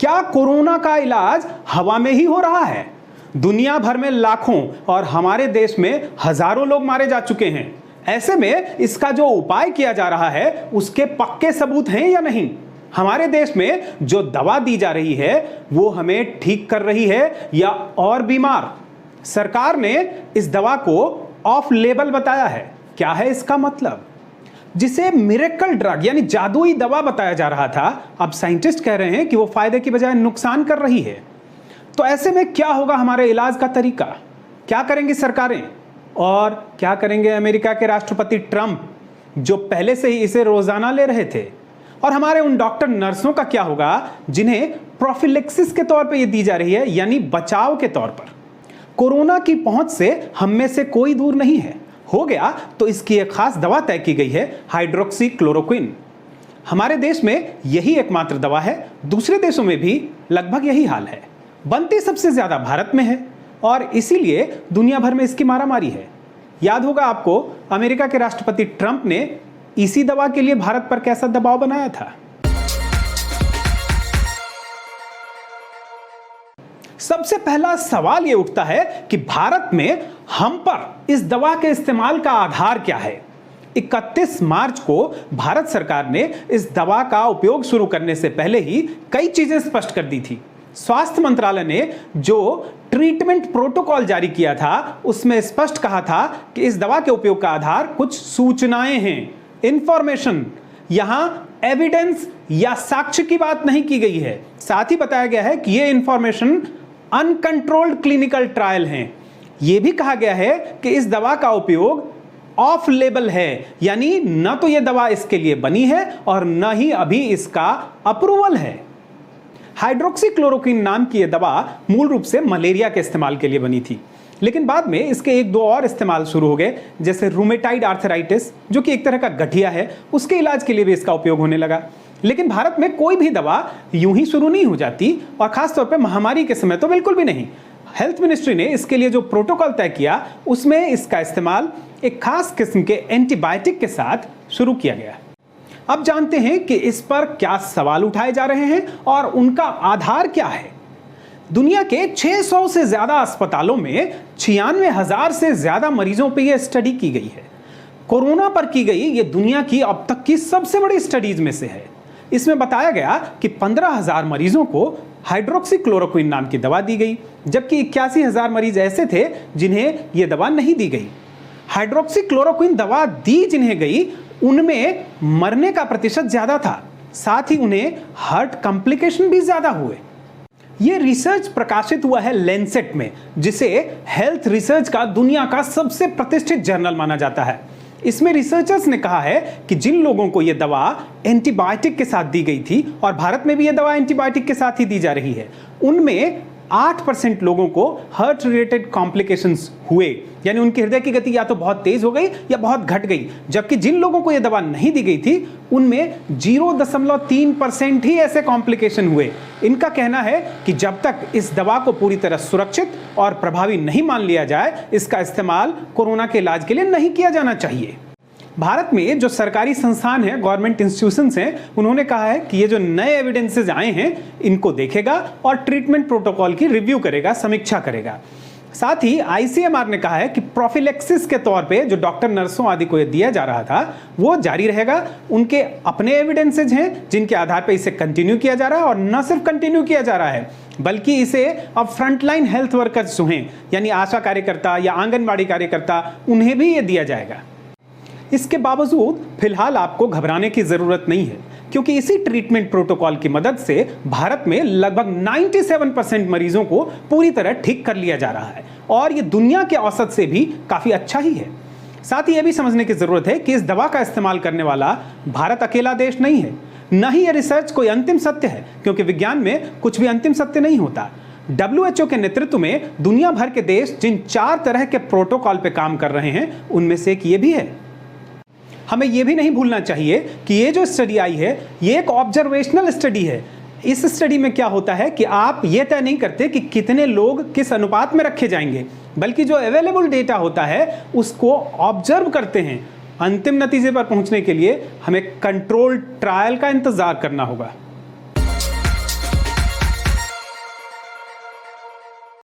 क्या कोरोना का इलाज हवा में ही हो रहा है? दुनिया भर में लाखों और हमारे देश में हजारों लोग मारे जा चुके हैं। ऐसे में इसका जो उपाय किया जा रहा है उसके पक्के सबूत हैं या नहीं? हमारे देश में जो दवा दी जा रही है वो हमें ठीक कर रही है या और बीमार? सरकार ने इस दवा को ऑफ लेबल बताया है। क्या है इसका मतलब? जिसे मिरेकल ड्रग यानी जादुई दवा बताया जा रहा था, अब साइंटिस्ट कह रहे हैं कि वो फायदे की बजाय नुकसान कर रही है। तो ऐसे में क्या होगा हमारे इलाज का तरीका? क्या करेंगी सरकारें? और क्या करेंगे अमेरिका के राष्ट्रपति ट्रंप, जो पहले से ही इसे रोजाना ले रहे थे? और हमारे उन डॉक्टर नर्सों का क्या होगा जिन्हें प्रोफिलेक्सिस के तौर पर यह दी जा रही है, यानी बचाव के तौर पर? कोरोना की पहुंच से हम में से कोई दूर नहीं है। हो गया तो इसकी एक खास दवा तय की गई है, हाइड्रोक्सी क्लोरोक्विन। हमारे देश में यही एकमात्र दवा है। दूसरे देशों में भी लगभग यही हाल है। बनती सबसे ज्यादा भारत में है और इसीलिए दुनिया भर में इसकी मारामारी है। याद होगा आपको, अमेरिका के राष्ट्रपति ट्रंप ने इसी दवा के लिए भारत पर कैसा दबाव बनाया था। सबसे पहला सवाल यह उठता है कि भारत में हम पर इस दवा के इस्तेमाल का आधार क्या है। 31 मार्च को भारत सरकार ने इस दवा का उपयोग शुरू करने से पहले ही कई चीजें स्पष्ट कर दी थी। स्वास्थ्य मंत्रालय ने जो ट्रीटमेंट प्रोटोकॉल जारी किया था उसमें स्पष्ट कहा था कि इस दवा के उपयोग का आधार कुछ सूचनाएं हैं, इंफॉर्मेशन। यहां एविडेंस या साक्ष्य की बात नहीं की गई है। साथ ही बताया गया है कि यह इंफॉर्मेशन अनकंट्रोल्ड क्लिनिकल ट्रायल हैं। यह भी कहा गया है कि इस दवा का उपयोग ऑफ लेबल है, यानी न तो यह दवा इसके लिए बनी है और न ही अभी इसका अप्रूवल है। हाइड्रोक्सी क्लोरोक्विन नाम की यह दवा मूल रूप से मलेरिया के इस्तेमाल के लिए बनी थी, लेकिन बाद में इसके एक दो और इस्तेमाल शुरू हो गए, जैसे रूमेटाइड आर्थराइटिस, जो कि एक तरह का गठिया है, उसके इलाज के लिए भी इसका उपयोग होने लगा। लेकिन भारत में कोई भी दवा यूं ही शुरू नहीं हो जाती, और खासतौर पर महामारी के समय तो बिल्कुल भी नहीं। हेल्थ मिनिस्ट्री ने इसके लिए जो प्रोटोकॉल तय किया उसमें इसका इस्तेमाल एक खास किस्म के एंटीबायोटिक के साथ शुरू किया गया। अब जानते हैं कि इस पर क्या सवाल उठाए जा रहे हैं और उनका आधार क्या है। दुनिया के 600 से ज्यादा अस्पतालों में 96,000 से ज्यादा मरीजों पर यह स्टडी की गई है। कोरोना पर की गई यह दुनिया की अब तक की सबसे बड़ी स्टडीज में से है। इसमें बताया गया कि 15,000 मरीजों को हाइड्रोक्सी क्लोरोक्विन नाम की दवा दी गई, जबकि 81,000 मरीज ऐसे थे जिन्हें यह दवा नहीं दी गई। हाइड्रोक्सी क्लोरोक्विन दवा दी जिन्हें गई उनमें मरने का प्रतिशत ज्यादा था, साथ ही उन्हें हार्ट कॉम्प्लिकेशन भी ज्यादा हुए। यह रिसर्च प्रकाशित हुआ है लैंसेट में, जिसे हेल्थ रिसर्च का दुनिया का सबसे प्रतिष्ठित जर्नल माना जाता है। इसमें रिसर्चर्स ने कहा है कि जिन लोगों को यह दवा एंटीबायोटिक के साथ दी गई थी, और भारत में भी यह दवा एंटीबायोटिक के साथ ही दी जा रही है, उनमें 8% लोगों को हार्ट रिलेटेड कॉम्प्लिकेशंस हुए, यानी उनकी हृदय की गति या तो बहुत तेज हो गई या बहुत घट गई। जबकि जिन लोगों को यह दवा नहीं दी गई थी उनमें 0.3% ही ऐसे कॉम्प्लिकेशन हुए। इनका कहना है कि जब तक इस दवा को पूरी तरह सुरक्षित और प्रभावी नहीं मान लिया जाए, इसका इस्तेमाल कोरोना के इलाज के लिए नहीं किया जाना चाहिए। भारत में जो सरकारी संस्थान है, गवर्नमेंट इंस्टीट्यूशंस हैं, उन्होंने कहा है कि ये जो नए एविडेंसेस आए हैं इनको देखेगा और ट्रीटमेंट प्रोटोकॉल की रिव्यू करेगा, समीक्षा करेगा। साथ ही आईसीएमआर ने कहा है कि प्रोफिलेक्सिस के तौर पे जो डॉक्टर नर्सों आदि को ये दिया जा रहा था वो जारी रहेगा। उनके अपने एविडेंसेज हैं जिनके आधार पर इसे कंटिन्यू किया जा रहा है, और न सिर्फ कंटिन्यू किया जा रहा है बल्कि इसे अब फ्रंटलाइन हेल्थ वर्कर्स जो हैं, यानी आशा कार्यकर्ता या आंगनबाड़ी कार्यकर्ता, उन्हें भी ये दिया जाएगा। इसके बावजूद फिलहाल आपको घबराने की जरूरत नहीं है, क्योंकि इसी ट्रीटमेंट प्रोटोकॉल की मदद से भारत में लगभग 97% मरीजों को पूरी तरह ठीक कर लिया जा रहा है, और ये दुनिया के औसत से भी काफी अच्छा ही है। साथ ही यह भी समझने की जरूरत है कि इस दवा का इस्तेमाल करने वाला भारत अकेला देश नहीं है, न ही यह रिसर्च कोई अंतिम सत्य है, क्योंकि विज्ञान में कुछ भी अंतिम सत्य नहीं होता। WHO के नेतृत्व में दुनिया भर के देश जिन 4 तरह के प्रोटोकॉल पे काम कर रहे हैं उनमें से एक ये भी है। हमें यह भी नहीं भूलना चाहिए कि ये जो स्टडी आई है ये एक ऑब्जर्वेशनल स्टडी है। इस स्टडी में क्या होता है कि आप ये तय नहीं करते कि कितने लोग किस अनुपात में रखे जाएंगे, बल्कि जो अवेलेबल डेटा होता है उसको ऑब्जर्व करते हैं। अंतिम नतीजे पर पहुंचने के लिए हमें कंट्रोल ट्रायल का इंतजार करना होगा।